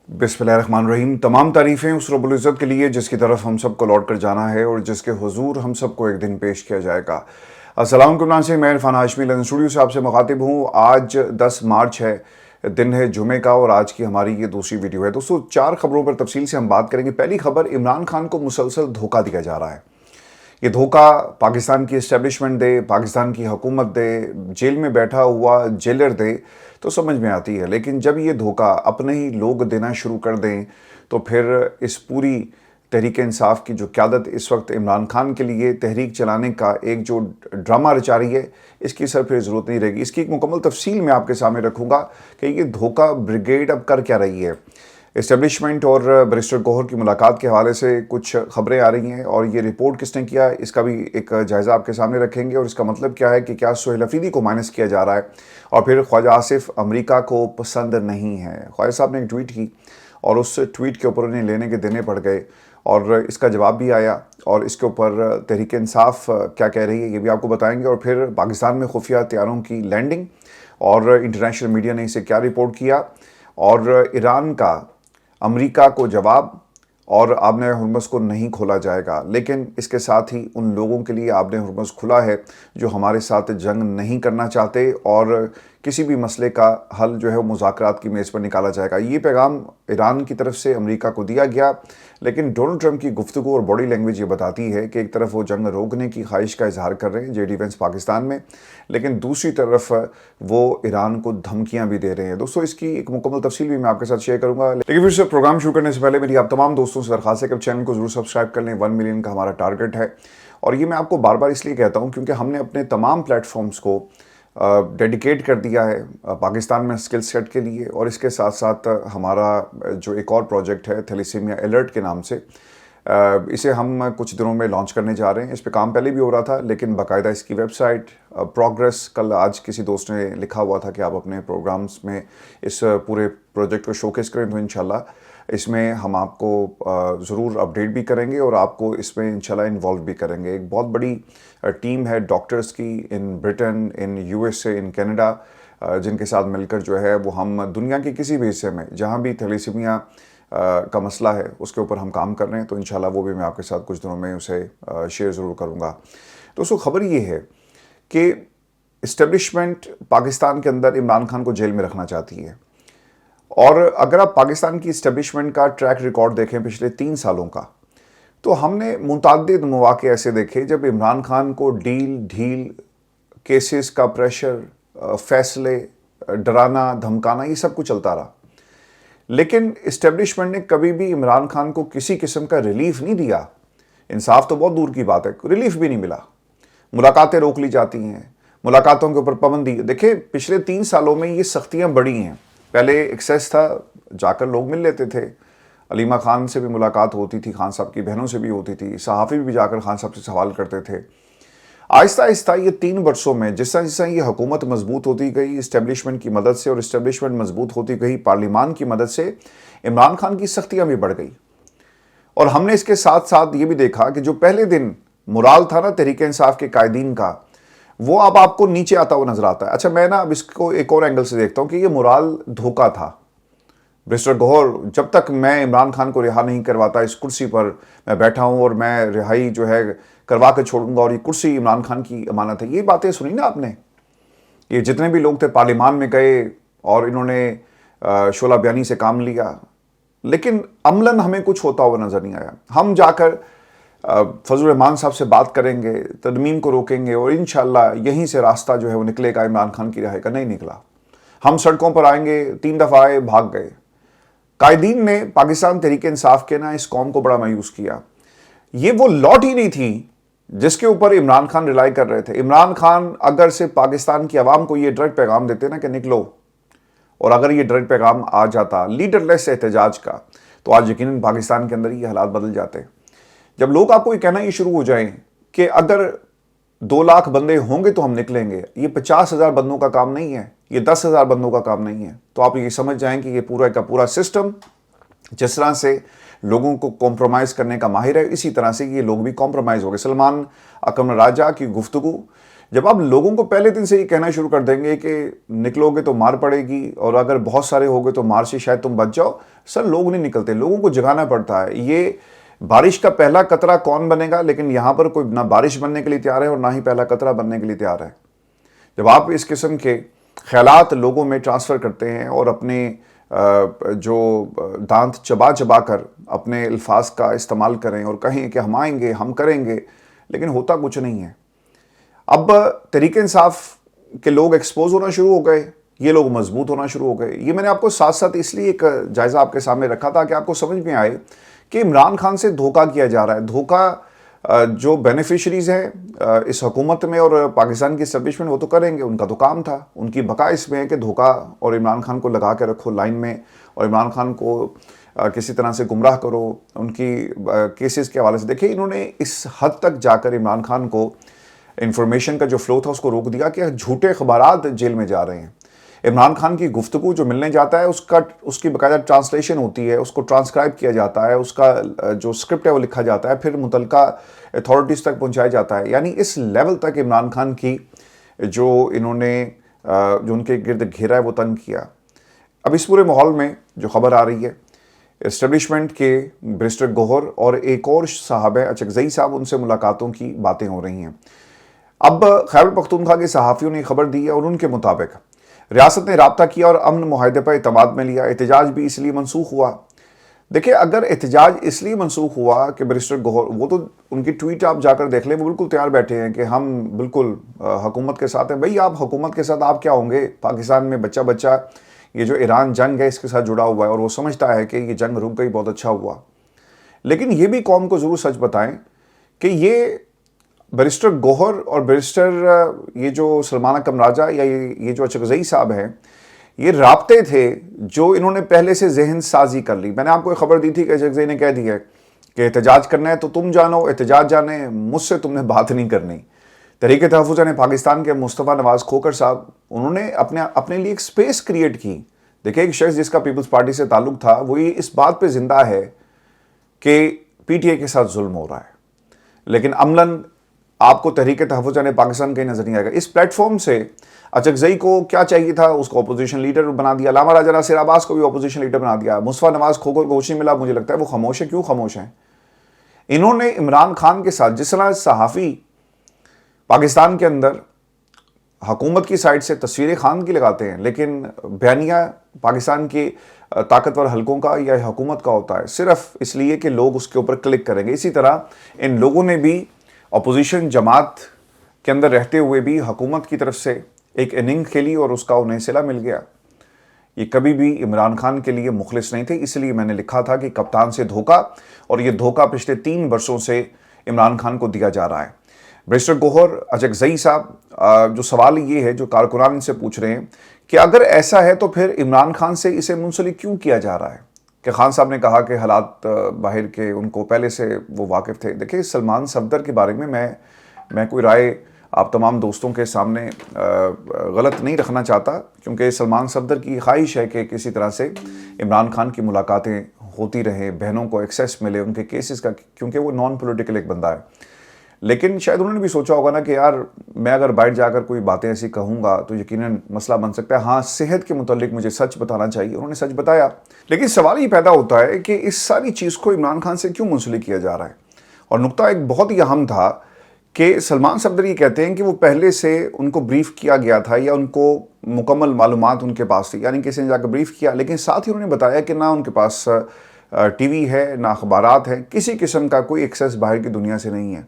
बिस्मिल्लाहिर्रहमानिर्रहीम। तमाम तारीफ़ें उस रब्बुल इज़्ज़त के लिए जिसकी तरफ हम सब को लौट कर जाना है और जिसके हुजूर हम सब को एक दिन पेश किया जाएगा। अस्सलाम वालेकुम नाज़रीन, मैं इरफान हाशमी लंदन स्टूडियो से आपसे मुखातिब हूँ। आज 10 मार्च है, दिन है जुमे का और आज की हमारी ये दूसरी वीडियो है। दोस्तों, 4 खबरों पर तफसील से हम बात करेंगे। पहली खबर, इमरान खान को मुसलसल धोखा दिया जा रहा है। ये धोखा पाकिस्तान की इस्टेब्लिशमेंट दे, पाकिस्तान की हुकूमत दे, जेल में बैठा हुआ जेलर दे तो समझ में आती है, लेकिन जब ये धोखा अपने ही लोग देना शुरू कर दें तो फिर इस पूरी तहरीक इंसाफ की जो क़यादत इस वक्त इमरान खान के लिए तहरीक चलाने का एक जो ड्रामा रचा रही है, इसकी सर फिर ज़रूरत नहीं रहेगी। इसकी एक मुकम्मल तफसील मैं आपके सामने रखूँगा कि ये धोखा ब्रिगेड अब कर क्या रही है। इस्टेब्लिशमेंट और बैरिस्टर गौहर की मुलाकात के हवाले से कुछ खबरें आ रही हैं और ये रिपोर्ट किसने किया, इसका भी एक जायज़ा आपके सामने रखेंगे। और इसका मतलब क्या है कि क्या सुहेल अफरीदी को माइनस किया जा रहा है और फिर ख्वाजा आसिफ अमेरिका को पसंद नहीं है। ख्वाजा साहब ने एक ट्वीट की और उस ट्वीट के ऊपर उन्हें लेने के देने पड़ गए और इसका जवाब भी आया और इसके ऊपर तहरीक इंसाफ क्या कह रही है ये भी आपको बताएंगे। और फिर पाकिस्तान में खुफिया हथियारों की लैंडिंग और इंटरनेशनल मीडिया ने इसे क्या रिपोर्ट किया और ईरान का अमेरिका को जवाब, और आबने हुर्मुज़ को नहीं खोला जाएगा। लेकिन इसके साथ ही उन लोगों के लिए आबने हुर्मुज़ खुला है जो हमारे साथ जंग नहीं करना चाहते और किसी भी मसले का हल जो है वो मुज़ाकरात की मेज़ पर निकाला जाएगा। ये पैगाम ईरान की तरफ से अमेरिका को दिया गया, लेकिन डोनाल्ड ट्रंप की गुफ्तगू और बॉडी लैंग्वेज ये बताती है कि एक तरफ वो जंग रोकने की ख्वाहिश का इजहार कर रहे हैं जे डिफेंस पाकिस्तान में, लेकिन दूसरी तरफ वो ईरान को धमकियां भी दे रहे हैं। दोस्तों, इसकी एक मुकम्मल तफसील भी मैं आपके साथ शेयर करूंगा, लेकिन फिर से प्रोग्राम शुरू करने से पहले मेरी आप तमाम दोस्तों से दरख्वास्त है कि चैनल को जरूर सब्सक्राइब कर लें। 1 मिलियन का हमारा टारगेट है और ये मैं आपको बार बार इसलिए कहता हूँ क्योंकि हमने अपने तमाम प्लेटफॉर्म्स को डेडिकेट कर दिया है पाकिस्तान में स्किल सेट के लिए। और इसके साथ साथ हमारा जो एक और प्रोजेक्ट है थैलेसीमिया अलर्ट के नाम से, इसे हम कुछ दिनों में लॉन्च करने जा रहे हैं। इस पे काम पहले भी हो रहा था, लेकिन बाकायदा इसकी वेबसाइट प्रोग्रेस, कल आज किसी दोस्त ने लिखा हुआ था कि आप अपने प्रोग्राम्स में इस पूरे प्रोजेक्ट को शोकेस करें, तो इंशाल्लाह इसमें हम आपको ज़रूर अपडेट भी करेंगे और आपको इसमें इंशाल्लाह इन्वॉल्व भी करेंगे। एक बहुत बड़ी टीम है डॉक्टर्स की in Britain, in USA, in Canada, जिनके साथ मिलकर जो है वो हम दुनिया के किसी भी हिस्से में जहाँ भी थैलेसीमिया का मसला है उसके ऊपर हम काम कर रहे हैं। तो इंशाल्लाह वो भी मैं आपके साथ कुछ दिनों में उसे शेयर ज़रूर करूँगा। दोस्तों, खबर ये है कि इस्टेब्लिशमेंट पाकिस्तान के अंदर इमरान खान को जेल में रखना चाहती है। और अगर आप पाकिस्तान की इस्टेब्लिशमेंट का ट्रैक रिकॉर्ड देखें पिछले 3 सालों का, तो हमने मुतअद्दिद मौक़े ऐसे देखे जब इमरान खान को डील ढील, केसेस का प्रेशर, फैसले, डराना धमकाना, ये सब कुछ चलता रहा, लेकिन इस्टेब्लिशमेंट ने कभी भी इमरान खान को किसी किस्म का रिलीफ नहीं दिया। इंसाफ तो बहुत दूर की बात है, रिलीफ भी नहीं मिला। मुलाकातें रोक ली जाती हैं, मुलाकातों के ऊपर पाबंदी। देखिए, पिछले 3 सालों में ये सख्तियाँ बढ़ी हैं। पहले एक्सेस था, जाकर लोग मिल लेते थे, अलीमा खान से भी मुलाकात होती थी, खान साहब की बहनों से भी होती थी, सहाफ़ी भी जाकर खान साहब से सवाल करते थे। आहिस्ता आहिस्ता ये 3 वर्षों में जिस तरह ये हुकूमत मजबूत होती गई इस्टेब्लिशमेंट की मदद से, और इस्टेब्लिशमेंट मजबूत होती गई पार्लिमान की मदद से, इमरान खान की सख्तियाँ भी बढ़ गई। और हमने इसके साथ साथ ये भी देखा कि जो पहले दिन मुराल था ना तहरीक इंसाफ के कायदीन का, वो अब आपको नीचे आता हुआ नजर आता है। अच्छा, मैं ना अब इसको एक और एंगल से देखता हूँ कि ये मुराल धोखा था। बैरिस्टर गौहर, जब तक मैं इमरान खान को रिहा नहीं करवाता, इस कुर्सी पर मैं बैठा हूँ और मैं रिहाई जो है करवा कर छोड़ूंगा और ये कुर्सी इमरान खान की अमानत है। ये बातें सुनी ना आपने, ये जितने भी लोग थे पार्लियामान में गए और इन्होंने शोला बयानी से काम लिया, लेकिन अमलन हमें कुछ होता हुआ नजर नहीं आया। हम जाकर फजल रहमान साहब से बात करेंगे, तरमीम को रोकेंगे और इंशाल्लाह यहीं से रास्ता जो है वो निकलेगा इमरान खान की रिहाई का। नहीं निकला। हम सड़कों पर आएंगे, 3 दफ़ा आए, भाग गए। कायदीन ने पाकिस्तान तहरीक इंसाफ के ना इस कौम को बड़ा मायूस किया। ये वो लॉट ही नहीं थी जिसके ऊपर इमरान खान रिलाई कर रहे थे। इमरान खान अगर से पाकिस्तान की आवाम को ये डायरेक्ट पैगाम देते ना कि निकलो, और अगर ये डायरेक्ट पैगाम आ जाता लीडरलेस एहतजाज का, तो आज यकीनन पाकिस्तान के अंदर ये हालात बदल जाते। जब लोग आपको ये कहना ये शुरू हो जाएं कि अगर 2 लाख बंदे होंगे तो हम निकलेंगे, ये 50,000 बंदों का काम नहीं है, ये 10,000 बंदों का काम नहीं है, तो आप ये समझ जाएं कि ये पूरा का पूरा सिस्टम जिस तरह से लोगों को कॉम्प्रोमाइज़ करने का माहिर है, इसी तरह से ये लोग भी कॉम्प्रोमाइज़ हो गए। सलमान अकरम राजा की गुफ्तगू جب آپ لوگوں کو پہلے دن سے یہ کہنا شروع کر دیں گے کہ نکلو گے تو مار پڑے گی اور اگر بہت سارے ہو گے تو مار سے شاید تم بچ جاؤ، سر لوگ نہیں نکلتے، لوگوں کو جگانا پڑتا ہے۔ یہ بارش کا پہلا قطرہ کون بنے گا، لیکن یہاں پر کوئی نہ بارش بننے کے لیے تیار ہے اور نہ ہی پہلا قطرہ بننے کے لیے تیار ہے۔ جب آپ اس قسم کے خیالات لوگوں میں ٹرانسفر کرتے ہیں اور اپنے جو دانت چبا چبا کر اپنے الفاظ کا استعمال کریں اور کہیں کہ ہم آئیں گے، ہم کریں گے، لیکن ہوتا کچھ نہیں ہے۔ اب تحریک انصاف کے لوگ ایکسپوز ہونا شروع ہو گئے، یہ لوگ مضبوط ہونا شروع ہو گئے۔ یہ میں نے آپ کو ساتھ ساتھ اس لیے ایک جائزہ آپ کے سامنے رکھا تھا کہ آپ کو سمجھ میں آئے کہ عمران خان سے دھوکہ کیا جا رہا ہے۔ دھوکہ جو بینیفیشریز ہیں اس حکومت میں اور پاکستان کی اسٹیبلشمنٹ، وہ تو کریں گے، ان کا تو کام تھا، ان کی بقا اس میں ہے کہ دھوکہ اور عمران خان کو لگا کے رکھو لائن میں اور عمران خان کو کسی طرح سے گمراہ کرو ان کی کیسز کے حوالے سے۔ دیکھیں انہوں نے اس حد تک جا کر عمران خان کو انفارمیشن کا جو فلو تھا اس کو روک دیا کہ جھوٹے اخبارات جیل میں جا رہے ہیں۔ عمران خان کی گفتگو جو ملنے جاتا ہے اس کی باقاعدہ ٹرانسلیشن ہوتی ہے، اس کو ٹرانسکرائب کیا جاتا ہے، اس کا جو اسکرپٹ ہے وہ لکھا جاتا ہے، پھر متعلقہ اتھارٹیز تک پہنچایا جاتا ہے۔ یعنی اس لیول تک عمران خان کی جو انہوں نے جو ان کے گرد گھیرا ہے وہ تنگ کیا۔ اب اس پورے ماحول میں جو خبر آ رہی ہے اسٹیبلشمنٹ کے بیرسٹر گوہر اور ایک اور صاحب ہے اچکزئی صاحب، ان سے ملاقاتوں کی باتیں ہو رہی ہیں۔ اب خیبر پختونخوا کے صحافیوں نے خبر دی ہے اور ان کے مطابق ریاست نے رابطہ کیا اور امن معاہدے پر اعتماد میں لیا۔ احتجاج بھی اس لیے منسوخ ہوا۔ دیکھیں اگر احتجاج اس لیے منسوخ ہوا کہ بیرسٹر گوہر، وہ تو ان کی ٹویٹ آپ جا کر دیکھ لیں، وہ بالکل تیار بیٹھے ہیں کہ ہم بالکل حکومت کے ساتھ ہیں۔ بھئی آپ حکومت کے ساتھ آپ کیا ہوں گے؟ پاکستان میں بچہ بچہ یہ جو ایران جنگ ہے اس کے ساتھ جڑا ہوا ہے اور وہ سمجھتا ہے کہ یہ جنگ رک گئی، بہت اچھا ہوا۔ لیکن یہ بھی قوم کو ضرور سچ بتائیں کہ یہ بیرسٹر گوہر اور بیرسٹر یہ جو سلمانہ کمراجہ یا یہ جو اچکزئی صاحب ہیں، یہ رابطے تھے جو انہوں نے پہلے سے ذہن سازی کر لی۔ میں نے آپ کو ایک خبر دی تھی کہ اچکزئی نے کہہ دی ہے کہ احتجاج کرنا ہے تو تم جانو، احتجاج جانے، مجھ سے تم نے بات نہیں کرنی۔ تحریک تحفظ پاکستان کے مصطفیٰ نواز کھوکھر صاحب، انہوں نے اپنے لیے ایک سپیس کریٹ کی۔ دیکھیں ایک شخص جس کا پیپلز پارٹی سے تعلق تھا، وہ یہ اس بات پہ زندہ ہے کہ پی ٹی آئی کے ساتھ ظلم ہو رہا ہے، لیکن عملاً آپ کو تحریک تحفظ پاکستان کہیں نظر نہیں آئے گا۔ اس پلیٹ فارم سے اچکزئی کو کیا چاہیے تھا؟ اس کو اپوزیشن لیڈر بنا دیا۔ علامہ راجہ ناصر عباس کو بھی اپوزیشن لیڈر بنا دیا۔ مصطفیٰ نواز کھوکھر کو کچھ نہیں ملا۔ مجھے لگتا ہے وہ خاموش ہیں۔ کیوں خاموش ہیں؟ انہوں نے عمران خان کے ساتھ، جس طرح صحافی پاکستان کے اندر حکومت کی سائٹ سے تصویریں خان کی لگاتے ہیں، لیکن بیانیہ پاکستان کے طاقتور حلقوں کا یا حکومت کا ہوتا ہے صرف اس لیے کہ لوگ اس کے اوپر کلک کریں گے۔ اسی طرح ان لوگوں نے بھی اپوزیشن جماعت کے اندر رہتے ہوئے بھی حکومت کی طرف سے ایک اننگ کھیلی اور اس کا انہیں صلہ مل گیا۔ یہ کبھی بھی عمران خان کے لیے مخلص نہیں تھے، اس لیے میں نے لکھا تھا کہ کپتان سے دھوکہ، اور یہ دھوکہ پچھلے 3 برسوں سے عمران خان کو دیا جا رہا ہے۔ بیرسٹر گوہر اچکزئی صاحب، جو سوال یہ ہے جو کارکنان ان سے پوچھ رہے ہیں کہ اگر ایسا ہے تو پھر عمران خان سے اسے منسلک کیوں کیا جا رہا ہے؟ کہ خان صاحب نے کہا کہ حالات باہر کے ان کو پہلے سے وہ واقف تھے۔ دیکھیں سلمان صفدر کے بارے میں میں کوئی رائے آپ تمام دوستوں کے سامنے غلط نہیں رکھنا چاہتا، کیونکہ سلمان صفدر کی خواہش ہے کہ کسی طرح سے عمران خان کی ملاقاتیں ہوتی رہیں، بہنوں کو ایکسیس ملے ان کے کیسز کا، کیونکہ وہ نان پولیٹیکل ایک بندہ ہے۔ لیکن شاید انہوں نے بھی سوچا ہوگا نا کہ یار میں اگر بیٹھ جا کر کوئی باتیں ایسی کہوں گا تو یقیناً مسئلہ بن سکتا ہے۔ ہاں صحت کے متعلق مجھے سچ بتانا چاہیے، انہوں نے سچ بتایا۔ لیکن سوال یہ پیدا ہوتا ہے کہ اس ساری چیز کو عمران خان سے کیوں منسلک کیا جا رہا ہے؟ اور نقطہ ایک بہت ہی اہم تھا کہ سلمان صفدر یہ کہتے ہیں کہ وہ پہلے سے ان کو بریف کیا گیا تھا یا ان کو مکمل معلومات ان کے پاس تھی، یعنی کسی نے جا کر بریف کیا، لیکن ساتھ ہی انہوں نے بتایا کہ نہ ان کے پاس ٹی وی ہے، نہ اخبارات ہیں، کسی قسم کا کوئی ایکسیس باہر کی دنیا سے نہیں ہے۔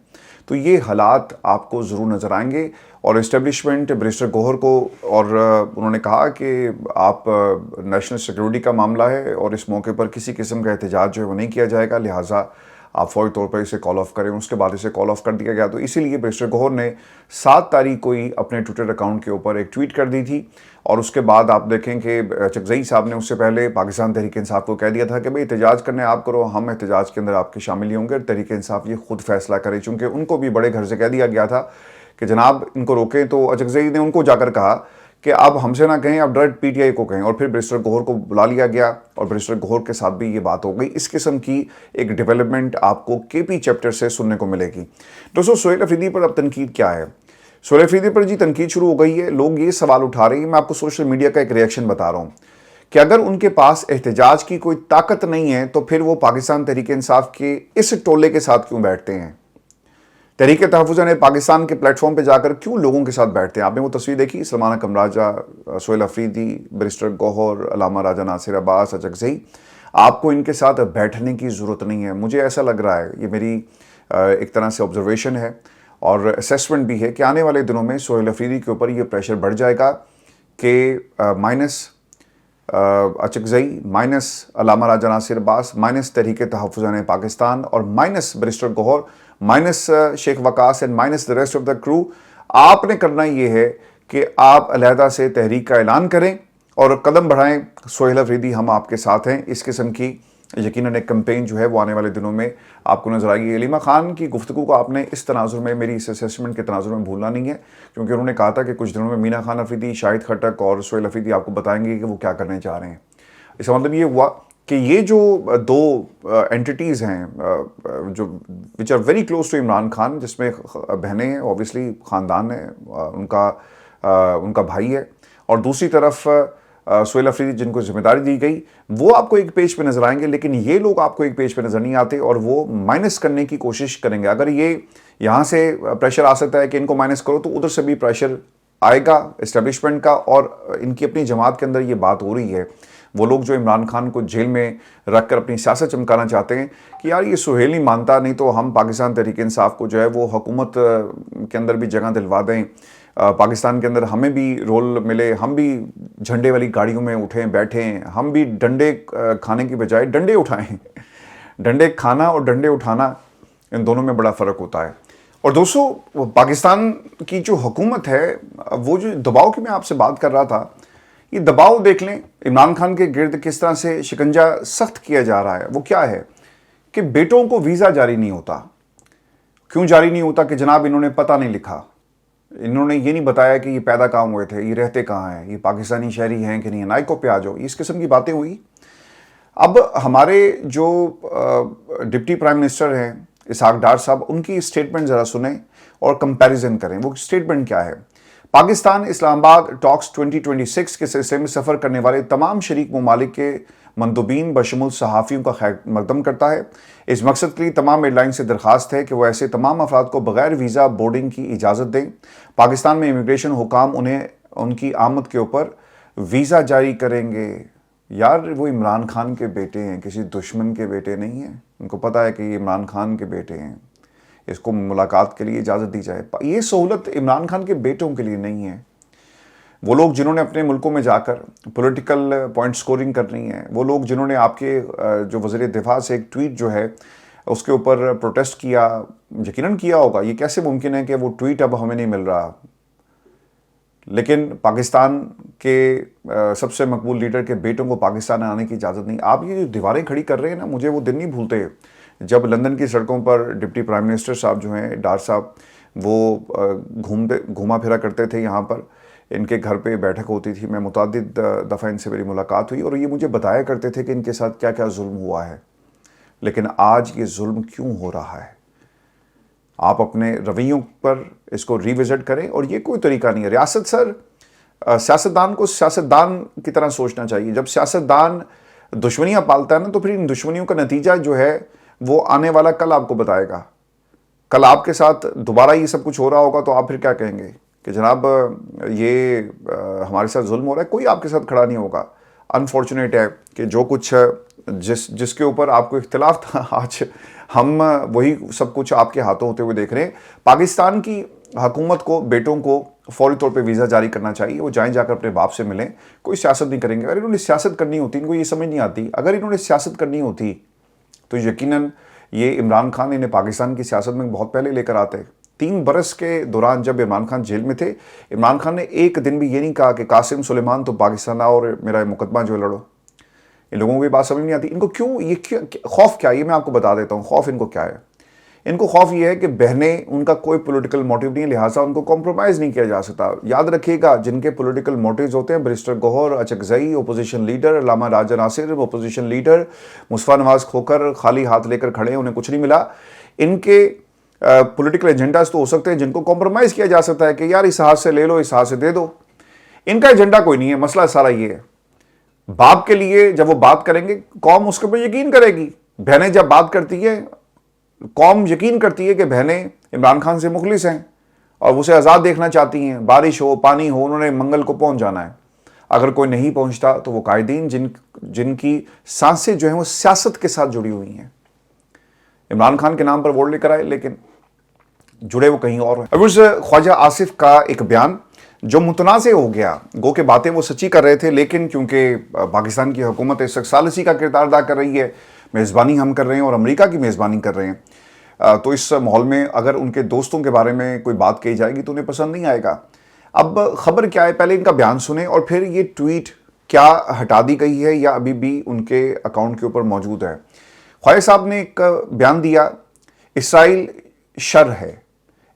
تو یہ حالات آپ کو ضرور نظر آئیں گے، اور اسٹیبلشمنٹ بیرسٹر گوہر کو، اور انہوں نے کہا کہ آپ نیشنل سیکیورٹی کا معاملہ ہے اور اس موقع پر کسی قسم کا احتجاج جو ہے وہ نہیں کیا جائے گا، لہٰذا آپ فوری طور پر اسے کال آف کریں۔ اس کے بعد اسے کال آف کر دیا گیا، تو اسی لیے بیرسٹر گوہر نے 7 تاریخ کو ہی اپنے ٹویٹر اکاؤنٹ کے اوپر ایک ٹویٹ کر دی تھی، اور اس کے بعد آپ دیکھیں کہ اچکزئی صاحب نے اس سے پہلے پاکستان تحریک انصاف کو کہہ دیا تھا کہ بھئی احتجاج کرنے آپ کرو، ہم احتجاج کے اندر آپ کے شامل ہی ہوں گے، اور تحریک انصاف یہ خود فیصلہ کرے، چونکہ ان کو بھی بڑے گھر سے کہہ دیا گیا تھا کہ جناب ان کو روکیں۔ تو اچکزئی نے ان کو جا کر کہا کہ آپ ہم سے نہ کہیں، آپ ڈائریکٹ پی ٹی آئی کو کہیں، اور پھر بیرسٹر گوہر کو بلا لیا گیا اور بیرسٹر گوہر کے ساتھ بھی یہ بات ہو گئی۔ اس قسم کی ایک ڈیولپمنٹ آپ کو کے پی چیپٹر سے سننے کو ملے گی۔ دوستو سہیل افریدی پر اب تنقید کیا ہے؟ सुहेल अफरीदी पर जी तनकीद शुरू हो गई है। लोग ये सवाल उठा रहे हैं, मैं आपको सोशल मीडिया का एक रिएक्शन बता रहा हूँ कि अगर उनके पास एहतजाज की कोई ताकत नहीं है तो फिर वो पाकिस्तान तहरीक इंसाफ के इस टोले के साथ क्यों बैठते हैं? तहरीक तहफ़्फ़ुज़ ने पाकिस्तान के प्लेटफॉर्म पे जाकर क्यों लोगों के साथ बैठते हैं? आपने वो तस्वीर देखी, सलमान कमराजा, सुहेल अफरीदी, बैरिस्टर गौहर, अल्लामा राजा नासिर अब्बास, अचकज़ई। आपको इनके साथ बैठने की ज़रूरत नहीं है। मुझे ऐसा लग रहा है, ये मेरी एक तरह से ऑब्जर्वेशन है और असेसमेंट भी है कि आने वाले दिनों में सुहेल अफरीदी के ऊपर ये प्रेशर बढ़ जाएगा कि minus Achakzai, minus Allama Raja Nasir Abbas, minus Tehreek Tahaffuz Pakistan और minus barrister Gohar, minus Sheikh Waqas and minus the rest of the crew. आपने करना ये है कि आप अलहदा से तहरीक का ऐलान करें और कदम बढ़ाएं। सुहेल अफरीदी, हम आपके साथ हैं। इस किस्म की यकीनन एक कैंपेन जो है वो आने वाले दिनों में आपको नजर आएगी। अलीमा खान की गुफ्तगू को आपने इस तनाजुर में, मेरी इस असेसमेंट के तनाजुर में भूलना नहीं है, क्योंकि उन्होंने कहा था कि कुछ दिनों में मीना खान अफरीदी, शाहिद खट्टक और सुहेल अफरीदी आपको बताएंगे कि वो क्या करने चाह रहे हैं। इसका मतलब ये हुआ कि ये जो दो एंटिटीज़ हैं जो which are very close to Imran Khan, जिसमें बहनें हैं, ऑब्वियसली ख़ानदान है, उनका भाई है, और दूसरी तरफ सुहेल अफरीदी जिनको जिम्मेदारी दी गई, वो आपको एक पेज पे नजर आएंगे, लेकिन ये लोग आपको एक पेज पे नजर नहीं आते और वो माइनस करने की कोशिश करेंगे। अगर ये यहाँ से प्रेशर आ सकता है कि इनको माइनस करो, तो उधर से भी प्रेशर आएगा इस्टेब्लिशमेंट का। और इनकी अपनी जमात के अंदर ये बात हो रही है, वो लोग जो इमरान खान को जेल में रख कर अपनी सियासत चमकाना चाहते हैं कि यार ये सुहेल नहीं मानता, नहीं तो हम पाकिस्तान तहरीक इंसाफ को जो है वो हुकूमत के अंदर भी जगह दिलवा दें, पाकिस्तान के अंदर हमें भी रोल मिले, हम भी झंडे वाली गाड़ियों में उठें बैठें, हम भी डंडे खाने की बजाय डंडे उठाएं। डंडे खाना और डंडे उठाना, इन दोनों में बड़ा फ़र्क होता है। और दोस्तों, पाकिस्तान की जो हुकूमत है, वो जो दबाव की मैं आपसे बात कर रहा था, ये दबाव देख लें, इमरान खान के गिर्द किस तरह से शिकंजा सख्त किया जा रहा है। वो क्या है कि बेटों को वीज़ा जारी नहीं होता। क्यों जारी नहीं होता? कि जनाब इन्होंने पता नहीं लिखा, इन्होंने ये नहीं बताया कि ये पैदा कहाँ हुए थे, ये रहते कहाँ हैं, ये पाकिस्तानी शहरी हैं कि नहीं, नाइको पे आ जाओ, इस किस्म की बातें हुई। अब हमारे जो डिप्टी प्राइम मिनिस्टर हैं इसहाक डार साहब, उनकी स्टेटमेंट ज़रा सुने और कंपैरिजन करें। वो स्टेटमेंट क्या है? पाकिस्तान इस्लामाबाद टॉक्स 2026 के सिलसिले में सफ़र करने वाले तमाम शरीक ममालिक के मंदूबीन बशमुल सहाफ़ियों का खैर मकदम करता है। इस मकसद के लिए तमाम एयरलाइन से दरख्वास्त है कि वो ऐसे तमाम अफराद को बग़ैर वीज़ा बोर्डिंग की इजाज़त दें। पाकिस्तान में इमिग्रेशन हुकाम उन्हें उनकी आमद के ऊपर वीज़ा जारी करेंगे। यार, वो इमरान खान के बेटे हैं, किसी दुश्मन के बेटे नहीं हैं। उनको पता है कि ये इमरान खान के बेटे हैं, इसको मुलाकात के लिए इजाज़त दी जाए। ये सहूलत इमरान खान के बेटों के लिए नहीं है। वो लोग जिन्होंने अपने मुल्कों में जाकर पॉलिटिकल पॉइंट स्कोरिंग करनी है, वो लोग जिन्होंने आपके जो वज़ीर दिफा से एक ट्वीट जो है उसके ऊपर प्रोटेस्ट किया, यकीनन किया होगा। ये कैसे मुमकिन है कि वो ट्वीट अब हमें नहीं मिल रहा, लेकिन पाकिस्तान के सबसे मकबूल लीडर के बेटों को पाकिस्तान आने की इजाज़त नहीं। आप ये जो दीवारें खड़ी कर रहे हैं ना, मुझे वो दिन नहीं भूलते जब लंदन की सड़कों पर डिप्टी प्राइम मिनिस्टर साहब जो हैं, डार साहब, वो घूमा फिरा करते थे। यहाँ पर इनके घर पे बैठक होती थी, मैं मुतअद्दिद दफ़ा इनसे मेरी मुलाकात हुई और ये मुझे बताया करते थे कि इनके साथ क्या क्या जुल्म हुआ है। लेकिन आज ये जुल्म क्यों हो रहा है? आप अपने रवैयों पर इसको रिविज़िट करें। और ये कोई तरीका नहीं है। रियासत सर, सियासतदान को सियासतदान की तरह सोचना चाहिए। जब सियासतदान दुश्मनियाँ पालता है ना, तो फिर इन दुश्मनियों का नतीजा जो है वो आने वाला कल आपको बताएगा। कल आपके साथ दोबारा ये सब कुछ हो रहा होगा तो आप फिर क्या कहेंगे कि जनाब ये हमारे साथ जुल्म हो रहा है। कोई आपके साथ खड़ा नहीं होगा। अनफॉर्चुनेट है कि जो कुछ जिसके ऊपर आपको इख्तिलाफ था, आज हम वही सब कुछ आपके हाथों होते हुए देख रहे हैं। पाकिस्तान की हुकूमत को बेटों को फौरी तौर पे वीज़ा जारी करना चाहिए। वो जाएं, जाकर अपने बाप से मिलें। कोई सियासत नहीं करेंगे। अगर इन्होंने सियासत करनी होती, इनको ये समझ नहीं आती, अगर इन्होंने सियासत करनी होती तो यकीनन ये इमरान खान इन्हें पाकिस्तान की सियासत में बहुत पहले लेकर आते। 3 बरस के दौरान जब इमरान खान जेल में थे, इमरान खान ने एक दिन भी ये नहीं कहा कि कासिम सुलेमान तो पाकिस्तान आओ और मेरा मुकदमा जो लड़ो। इन लोगों को ये बात समझ नहीं आती। इनको क्यों खौफ क्या है, ये मैं आपको बता देता हूँ। खौफ इनको क्या है? इनको खौफ ये है कि बहनें, उनका कोई पॉलिटिकल मोटिव नहीं है, लिहाजा उनको कॉम्प्रोमाइज़ नहीं किया जा सकता। याद रखिएगा, जिनके पॉलिटिकल मोटिव्स होते हैं, barrister Gohar, Achakzai opposition leader, Allama Raja Nasir opposition leader, Mustafa Nawaz Khokhar खाली हाथ लेकर खड़े हैं, उन्हें कुछ नहीं मिला। इनके पॉलिटिकल एजेंडाज तो हो सकते हैं जिनको कॉम्प्रोमाइज़ किया जा सकता है कि यार इस हाथ से ले लो, इस हाथ से दे दो। इनका एजेंडा कोई नहीं है। मसला सारा ये है, बाप के लिए जब वो बात करेंगे कौम उसके ऊपर यकीन करेगी। बहनें जब बात करती है, कौम यकीन करती है कि बहनें इमरान खान से मुखलिस हैं और उसे आज़ाद देखना चाहती हैं। बारिश हो, पानी हो, उन्होंने मंगल को पहुंच जाना है। अगर कोई नहीं पहुंचता तो वो कायदीन जिनकी सांसें जो हैं वो सियासत के साथ जुड़ी हुई हैं, इमरान खान के नाम पर वोट लेकर आए, लेकिन जुड़े वो कहीं और हैं। अब उस ख्वाजा आसिफ का एक बयान जो मुतनाज़ हो गया, गो के बातें वो सच्ची कर रहे थे, लेकिन क्योंकि पाकिस्तान की हुकूमत इस वक्त सालिसी का किरदार अदा कर रही है, मेज़बानी हम कर रहे हैं और अमेरिका की मेज़बानी कर रहे हैं, तो इस माहौल में अगर उनके दोस्तों के बारे में कोई बात कही जाएगी तो उन्हें पसंद नहीं आएगा। अब खबर क्या है, पहले इनका बयान सुने और फिर ये ट्वीट क्या हटा दी गई है या अभी भी उनके अकाउंट के ऊपर मौजूद है। ख्वाजा साहब ने एक बयान दिया, इसराइल शर है,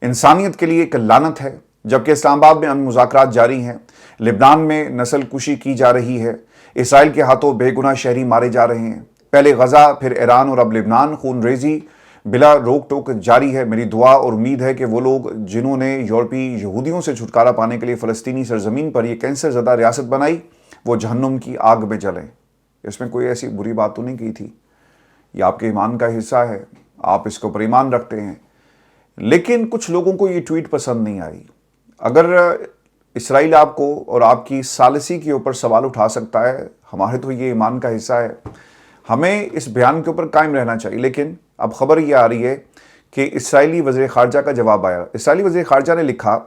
इंसानियत के लिए एक लानत है। जबकि इस्लामाबाद में अमन मुज़ाकरात जारी हैं, लिबनान में नस्ल कुशी की जा रही है, इसराइल के हाथों बेगुनाह शहरी मारे जा रहे हैं। पहले गजा, फिर ईरान और अब लिबनान, खून रेजी बिला रोक टोक जारी है। मेरी दुआ और उम्मीद है कि वो लोग जिन्होंने यूरोपीय यहूदियों से छुटकारा पाने के लिए फ़लस्तीनी सरजमीन पर यह कैंसर ज़दा रियासत बनाई, वो जहन्नुम की आग में जलें। इसमें कोई ऐसी बुरी बात तो नहीं की थी, ये आपके ईमान का हिस्सा है, आप इसके ऊपर ईमान रखते हैं। लेकिन कुछ लोगों को ये ट्वीट पसंद नहीं आई। अगर इसराइल आपको और आपकी सालिसी के ऊपर सवाल उठा सकता है, हमारे तो ये ईमान का हिस्सा है, हमें इस बयान के ऊपर कायम रहना चाहिए। लेकिन अब खबर ये आ रही है कि इसराइली वज़ीर ख़ारजा का जवाब आया। इसराइली वज़ीर ख़ारजा ने लिखा,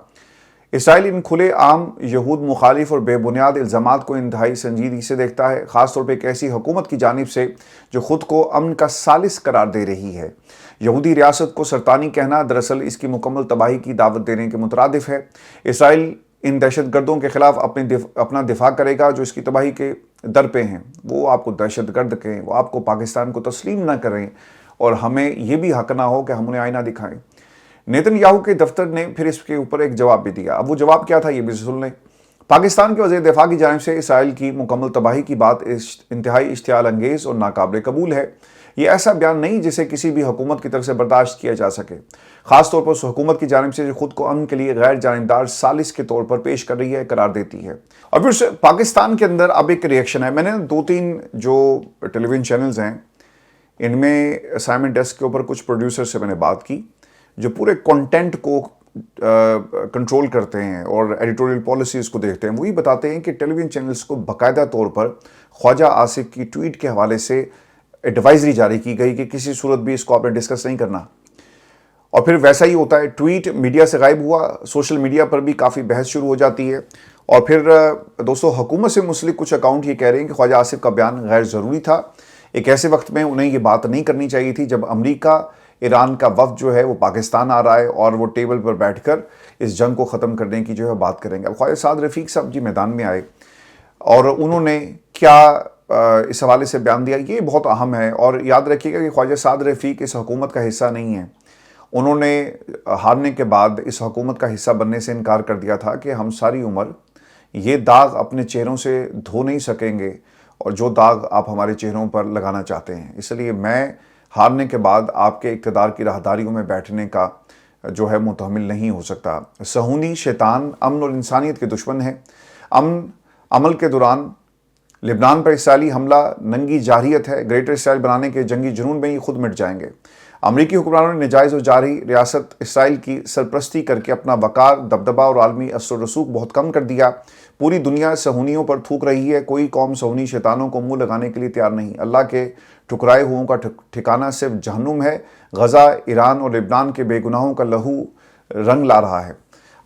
इसराइल इन खुले आम यहूद मुखालिफ और बेबुनियाद इल्ज़ामात को इंतहाई संजीदगी से देखता है, ख़ासतौर पर एक ऐसी हुकूमत की जानिब से जो ख़ुद को अमन का सालिस करार दे रही है। यहूदी रियासत को सरतानी कहना दरअसल इसकी मुकम्मल तबाही की दावत देने के मुतरादिफ है। इसराइल इन दहशत गर्दों के ख़िलाफ़ अपना दिफा करेगा जो इसकी तबाही के दर पे हैं। वो आपको दहशत गर्द कहें, वो आपको पाकिस्तान को तस्लीम ना करें और हमें ये भी हक ना हो कि हम उन्हें आईना दिखाएं। नेतन्याहू के दफ्तर ने फिर इसके ऊपर एक जवाब भी दिया। अब वो जवाब क्या था ये भी सुन लें। पाकिस्तान के वज़ीर दिफा की जानिब से इसराइल की मुकम्मल तबाही की बात इंतहाई इश्तियाल अंगेज़ और नाकाबिल कबूल है। ये ऐसा बयान नहीं जिसे किसी भी हुकूमत की तरफ से बर्दाश्त किया जा सके, ख़ासतौर पर उस हुकूमत की जानिब से जो खुद को अमन के लिए गैर जानिबदार सालिस के तौर पर पेश कर रही है, करार देती है। और फिर पाकिस्तान के अंदर अब एक रिएक्शन है। मैंने 2-3 जो टेलीविज़न चैनल्स हैं इनमें असाइनमेंट डेस्क के ऊपर कुछ प्रोड्यूसर से मैंने बात की जो पूरे कंटेंट को कंट्रोल करते हैं और एडिटोरियल पॉलिसीज़ को देखते हैं। वही बताते हैं कि टेलीविज़न चैनल्स को बाकायदा तौर पर ख्वाजा आसिफ की ट्वीट के हवाले से एडवाइजरी जारी की गई कि किसी सूरत भी इसको आपने डिस्कस नहीं करना। और फिर वैसा ही होता है, ट्वीट मीडिया से गायब हुआ, सोशल मीडिया पर भी काफ़ी बहस शुरू हो जाती है। और फिर दोस्तों, हुकूमत से मुंसलिक कुछ अकाउंट ये कह रहे हैं कि ख्वाजा आसिफ का बयान गैर ज़रूरी था। एक ऐसे वक्त में उन्हें ये बात नहीं करनी चाहिए थी जब अमेरिका ईरान का वफ्द जो है वो पाकिस्तान आ रहा है और वो टेबल पर बैठकर इस जंग को ख़त्म करने की जो है बात करेंगे। अब ख्वाजा साद रफ़ीक साहब जी मैदान में आए और उन्होंने क्या इस हवाले से बयान दिया, ये बहुत अहम है। और याद रखिएगा कि ख्वाजा साद रफ़ीक इस हुकूमत का हिस्सा नहीं है। उन्होंने हारने के बाद इस हुकूमत का हिस्सा बनने से इनकार कर दिया था कि हम सारी उम्र ये दाग अपने चेहरों से धो नहीं सकेंगे और जो दाग आप हमारे चेहरों पर लगाना चाहते हैं, इसलिए मैं हारने के बाद आपके इक़्तिदार की राहदारियों में बैठने का जो है मुतहम्मिल नहीं हो सकता। सहूनी शैतान अमन और इंसानियत के दुश्मन है। अमल के दौरान लिबनान पर इसराइली हमला नंगी जारहियत है। ग्रेटर इसराइल बनाने के जंगी जुनून में ही खुद मिट जाएंगे। अमरीकी हुक्मरानों ने नाजायज़ और जारी रियासत इसराइल की सरपरस्ती करके अपना वकार, दबदबा और आलमी असर रसूख बहुत कम कर दिया। पूरी दुनिया सहूनियों पर थूक रही है। कोई कौम सहूनी शैतानों को मुंह लगाने के लिए तैयार नहीं। अल्लाह के ठुकराए हुओं का ठिकाना सिर्फ जहन्नुम है। गजा, ईरान और लिबनान के बेगुनाहों का लहू रंग ला रहा है।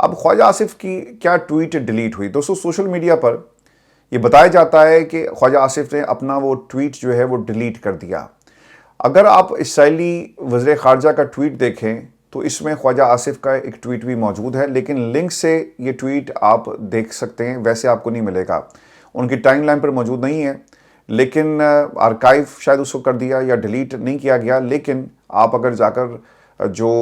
अब ख्वाजा आसिफ की क्या ट्वीट डिलीट हुई? दोस्तों, सोशल मीडिया पर ये बताया जाता है कि ख्वाजा आसिफ ने अपना वो ट्वीट जो है वो डिलीट कर दिया। अगर आप इसराइली वज़ीर ख़ारजा का ट्वीट देखें तो इसमें ख्वाजा आसिफ का एक ट्वीट भी मौजूद है, लेकिन लिंक से ये ट्वीट आप देख सकते हैं, वैसे आपको नहीं मिलेगा। उनकी टाइमलाइन पर मौजूद नहीं है, लेकिन आर्काइव शायद उसको कर दिया या डिलीट नहीं किया गया। लेकिन आप अगर जाकर जो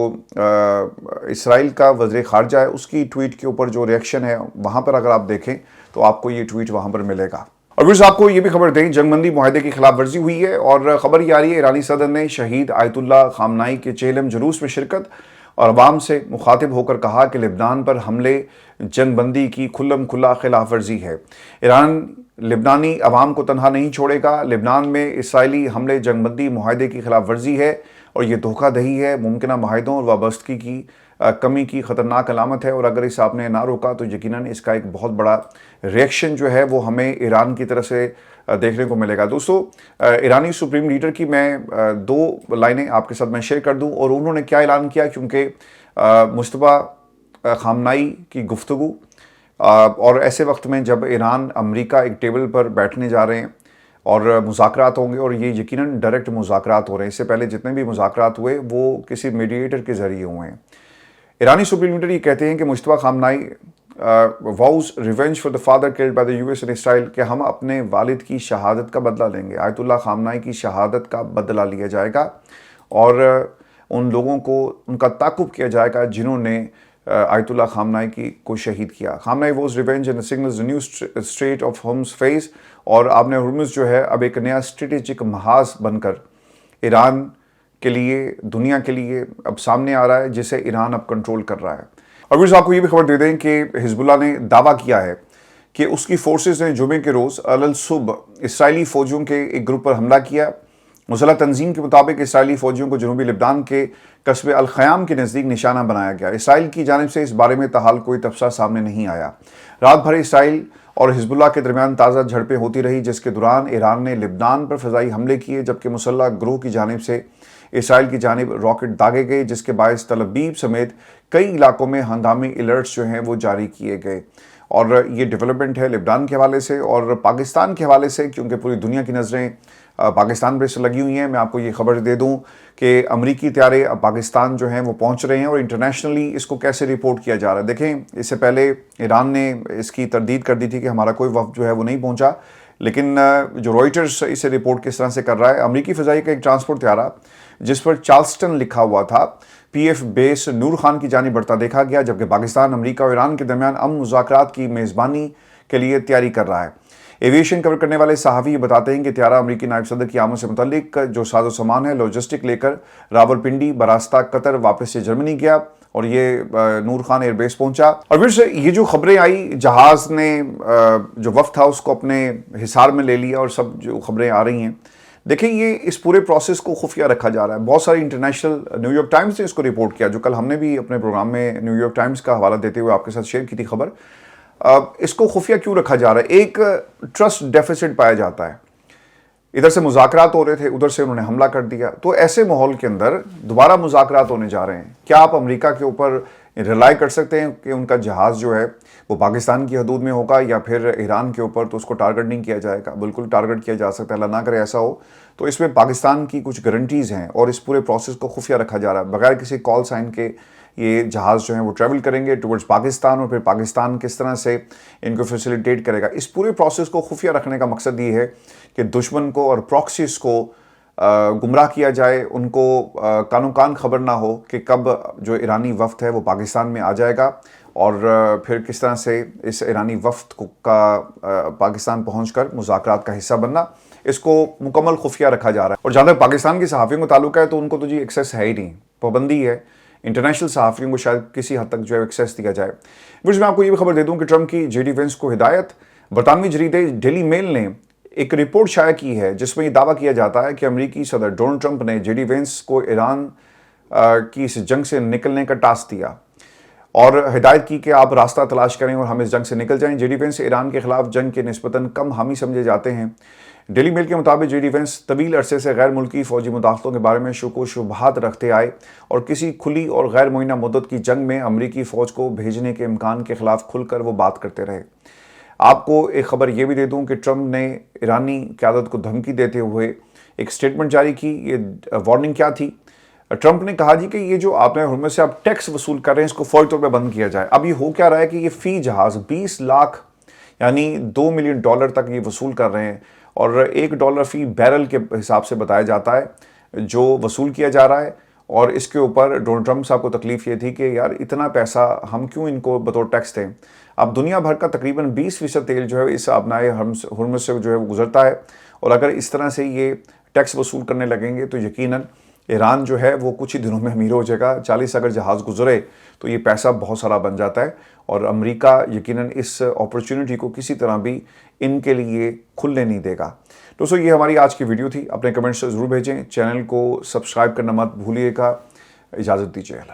इसराइल का वज़ीर ख़ारजा है उसकी ट्वीट के ऊपर जो रिएक्शन है वहाँ पर अगर आप देखें तो आपको ये ट्वीट वहाँ पर मिलेगा। और फिर आपको ये भी खबर दें, जंगबंदी मुआहदे की खिलाफ वर्जी हुई है और ख़बर ये आ रही है ईरानी सदर ने शहीद आयतुल्लाह खामनाई के चेहलम जुलूस में शिरकत اور عوام سے مخاطب ہو کر کہا کہ لبنان پر حملے جنگ بندی کی کھلم کھلا خلاف ورزی ہے۔ ایران لبنانی عوام کو تنہا نہیں چھوڑے گا۔ لبنان میں اسرائیلی حملے جنگ بندی معاہدے کی خلاف ورزی ہے اور یہ دھوکہ دہی ہے، ممکنہ معاہدوں اور وابستگی کی کمی کی خطرناک علامت ہے، اور اگر اس آپ نے نہ روکا تو یقیناً اس کا ایک بہت بڑا ریئیکشن جو ہے وہ ہمیں ایران کی طرف سے دیکھنے کو ملے گا۔ دوستو، ایرانی سپریم لیڈر کی میں دو لائنیں آپ کے ساتھ میں شیئر کر دوں، اور انہوں نے کیا اعلان کیا، کیونکہ مصطفیٰ خامنائی کی گفتگو اور ایسے وقت میں جب ایران امریکہ ایک ٹیبل پر بیٹھنے جا رہے ہیں اور مذاکرات ہوں گے، اور یہ یقیناً ڈائریکٹ مذاکرات ہو رہے ہیں، اس سے پہلے جتنے بھی مذاکرات ہوئے وہ کسی میڈیٹر کے ذریعے ہوئے ہیں۔ ایرانی سپریم لیڈر یہ کہتے ہیں کہ مصطفیٰ خامنائی vows revenge for the father killed by the US and Israel، کہ ہم اپنے والد کی شہادت کا بدلہ لیں گے۔ آیت اللہ خامنائی کی شہادت کا بدلہ لیا جائے گا اور ان لوگوں کو ان کا تعاقب کیا جائے گا جنہوں نے آیت اللہ خامنائی کو شہید کیا۔ خامنائی vows revenge and signals the new state of Hormuz phase، اور آپ نے ہرمز جو ہے اب ایک نیا اسٹریٹجک محاذ بن کر ایران کے لیے، دنیا کے لیے اب سامنے آ رہا ہے، جسے ایران اب کنٹرول کر رہا ہے۔ اور ویئرز، آپ کو یہ بھی خبر دے دیں کہ حزب اللہ نے دعویٰ کیا ہے کہ اس کی فورسز نے جمعے کے روز الصبح اسرائیلی فوجیوں کے ایک گروپ پر حملہ کیا۔ مسلح تنظیم کے مطابق اسرائیلی فوجیوں کو جنوبی لبنان کے قصبے الخیام کے نزدیک نشانہ بنایا گیا۔ اسرائیل کی جانب سے اس بارے میں تاحال کوئی تبصرہ سامنے نہیں آیا۔ رات بھر اسرائیل اور حزب اللہ کے درمیان تازہ جھڑپیں ہوتی رہی، جس کے دوران ایران نے لبنان پر فضائی حملے کیے، جبکہ مسلح گروہ کی جانب سے اسرائیل کی جانب راکٹ داغے گئے، جس کے باعث تل ابیب سمیت کئی علاقوں میں ہنگامی الرٹس جو ہیں وہ جاری کیے گئے۔ اور یہ ڈیولپمنٹ ہے لبنان کے حوالے سے اور پاکستان کے حوالے سے، کیونکہ پوری دنیا کی نظریں پاکستان پہ سے لگی ہوئی ہیں۔ میں آپ کو یہ خبر دے دوں کہ امریکی طیارے اب پاکستان جو ہیں وہ پہنچ رہے ہیں، اور انٹرنیشنلی اس کو کیسے رپورٹ کیا جا رہا ہے۔ دیکھیں، اس سے پہلے ایران نے اس کی تردید کر دی تھی کہ ہمارا کوئی وفد جو ہے وہ نہیں پہنچا، لیکن جو روئٹرز اسے رپورٹ کس طرح سے کر رہا ہے، امریکی فضائی کا ایک ٹرانسپورٹ طیارہ جس پر چارلسٹن لکھا ہوا تھا، پی ایف بیس نور خان کی جانب بڑھتا دیکھا گیا، جبکہ پاکستان امریکہ اور ایران کے درمیان امن مذاکرات کی میزبانی کے لیے تیاری کر رہا ہے۔ ایویشن کور کرنے والے صحافی یہ بتاتے ہیں کہ طیارہ امریکی نائب صدر کی آمد سے متعلق جو ساز و سامان ہے، لاجسٹک لے کر راولپنڈی براستہ قطر واپس سے جرمنی گیا، اور یہ نور خان ایئر بیس پہنچا۔ اور پھر سے یہ جو خبریں آئی، جہاز نے جو وفد تھا اس کو اپنے حصار میں لے لیا، اور سب جو خبریں آ رہی ہیں، دیکھیں یہ اس پورے پروسیس کو خفیہ رکھا جا رہا ہے۔ بہت ساری انٹرنیشنل، نیو یارک ٹائمز نے اس کو رپورٹ کیا، جو کل ہم نے بھی اپنے پروگرام میں نیو یارک ٹائمز کا حوالہ دیتے ہوئے آپ کے ساتھ شیئر کی تھی خبر۔ اس کو خفیہ کیوں رکھا جا رہا ہے؟ ایک ٹرسٹ ڈیفیسٹ پایا جاتا ہے، ادھر سے مذاکرات ہو رہے تھے، ادھر سے انہوں نے حملہ کر دیا، تو ایسے ماحول کے اندر دوبارہ مذاکرات ہونے جا رہے ہیں، کیا آپ امریکہ کے اوپر ریلائی کر سکتے ہیں کہ ان کا جہاز جو ہے وہ پاکستان کی حدود میں ہوگا یا پھر ایران کے اوپر؟ تو اس کو ٹارگٹ نہیں کیا جائے گا، بالکل ٹارگٹ کیا جا سکتا ہے، اللہ نہ کرے ایسا ہو۔ تو اس میں پاکستان کی کچھ گارنٹیز ہیں، اور اس پورے پروسیس کو خفیہ رکھا جا رہا ہے، بغیر کسی کال سائن کے یہ جہاز جو ہیں وہ ٹریول کریں گے ٹورڈز پاکستان، اور پھر پاکستان کس طرح سے ان کو فیسیلیٹیٹ کرے گا۔ اس پورے پروسیس کو خفیہ رکھنے کا مقصد یہ ہے کہ دشمن کو اور پراکسیز کو گمراہ کیا جائے، ان کو کانوں کان خبر نہ ہو کہ کب جو ایرانی وفد ہے وہ پاکستان میں آ جائے گا، اور پھر کس طرح سے اس ایرانی وفد کا پاکستان پہنچ کر مذاکرات کا حصہ بننا، اس کو مکمل خفیہ رکھا جا رہا ہے۔ اور جہاں تک پاکستان کے صحافیوں کو تعلق ہے تو ان کو تو جی ایکسیس ہے ہی نہیں، پابندی ہے، انٹرنیشنل صحافیوں کو شاید کسی حد تک جو ہے ایکسیس دیا جائے۔ میں آپ کو یہ بھی خبر دے دوں کہ ٹرمپ کی جے ڈی وینس کو ہدایت۔ برطانوی جریدے ڈیلی میل نے ایک رپورٹ شائع کی ہے جس میں یہ دعویٰ کیا جاتا ہے کہ امریکی صدر ڈونلڈ ٹرمپ نے جے ڈی وینس کو ایران کی اس جنگ سے نکلنے کا ٹاسک دیا اور ہدایت کی کہ آپ راستہ تلاش کریں اور ہم اس جنگ سے نکل جائیں۔ جے ڈی وینس ایران کے خلاف جنگ کے نسبتاً کم حامی سمجھے جاتے ہیں۔ ڈیلی میل کے مطابق جے ڈی وینس طویل عرصے سے غیر ملکی فوجی مداخلتوں کے بارے میں شک و شبہات رکھتے آئے اور کسی کھلی اور غیر معینہ مدت کی جنگ میں امریکی فوج کو بھیجنے کے امکان کے خلاف کھل کر وہ بات کرتے رہے۔ آپ کو ایک خبر یہ بھی دے دوں کہ ٹرمپ نے ایرانی قیادت کو دھمکی دیتے ہوئے ایک سٹیٹمنٹ جاری کی۔ یہ وارننگ کیا تھی؟ ٹرمپ نے کہا جی کہ یہ جو آپ نے ہرمز سے آپ ٹیکس وصول کر رہے ہیں اس کو فوری طور پہ بند کیا جائے۔ اب یہ ہو کیا رہا ہے کہ یہ فی جہاز 20 لاکھ یعنی $2 ملین تک یہ وصول کر رہے ہیں، اور $1 فی بیرل کے حساب سے بتایا جاتا ہے جو وصول کیا جا رہا ہے۔ اور اس کے اوپر ڈونلڈ ٹرمپ صاحب کو تکلیف یہ تھی کہ یار اتنا پیسہ ہم کیوں ان کو بطور ٹیکس دیں؟ اب دنیا بھر کا تقریباً 20% تیل جو ہے اس آبنائے ہرمز سے جو ہے وہ گزرتا ہے، اور اگر اس طرح سے یہ ٹیکس وصول کرنے لگیں گے تو یقیناً ایران جو ہے وہ کچھ ہی دنوں میں امیر ہو جائے گا. 40 اگر جہاز گزرے تو یہ پیسہ بہت سارا بن جاتا ہے, اور امریکہ یقیناً اس اپرچونٹی کو کسی طرح بھی ان کے لیے کھلنے نہیں دے گا. دوستو یہ ہماری آج کی ویڈیو تھی. اپنے کمنٹس ضرور بھیجیں, چینل کو سبسکرائب کرنا مت بھولیے گا. اجازت دیجیے. اللہ